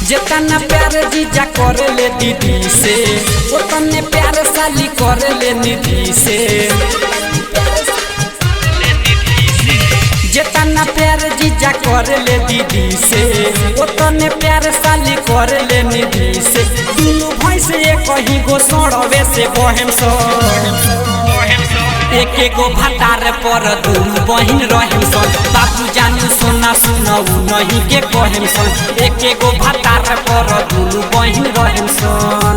जितना प्यार जीजा करे ले दीदी से उतने प्यार साली करे ले निधि से। जितना प्यार जीजा करे ले दीदी से उतने प्यार साली करे ले निधि से। दुनू भाई से एक ही गो सड़वे से बहन सो एक गो भतार पर दुनू बहिन रहम सन। बाबू जानू सोना सुनऊ नहीं के कहम सन। एक गो भतार पर दुनू बहिन रहम सन।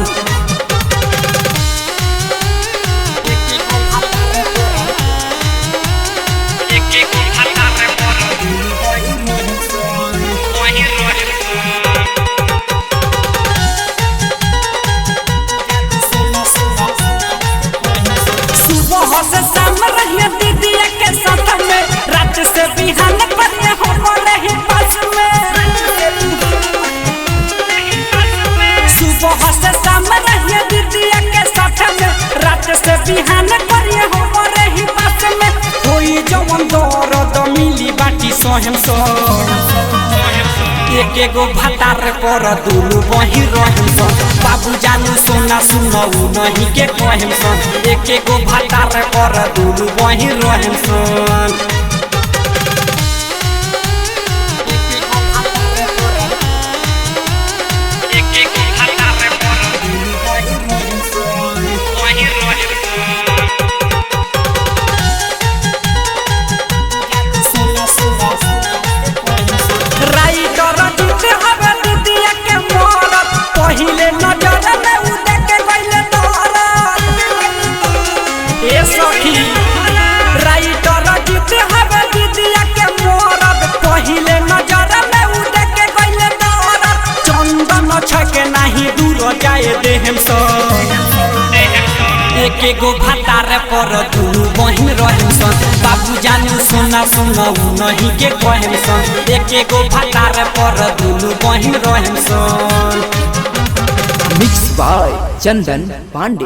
दीदी के साथ में रात से बिहान पर हमारे ही पास में सुबह से शाम रहिए दीदी के साथ में रात से बिहान पर हमारे ही पास में। कोई जवन दर्द मिली बाटी सहम सो एक गो भतार पर दुनू बहिन रहम सन। बाबू जानू सोना सुनऊ नहीं के कहम सन। एक गो भतार पर दुनू बहिन रहम सन। पहिले नजर में उ देख गइले तोरा ए सखी राइटर जीते हवे दीदिया के मोरब। पहिले नजर में उ देख गइले तोरा चंदन छके नहीं दूर जाए देहम सो। एक गो भतार पर दुनू बहिन रहम सन। बाबू जानू सोना सुनऊ नहीं के कहम सन। एक गो भतार पर दुनू बहिन रहम सन। Mix by Chandan Pandey.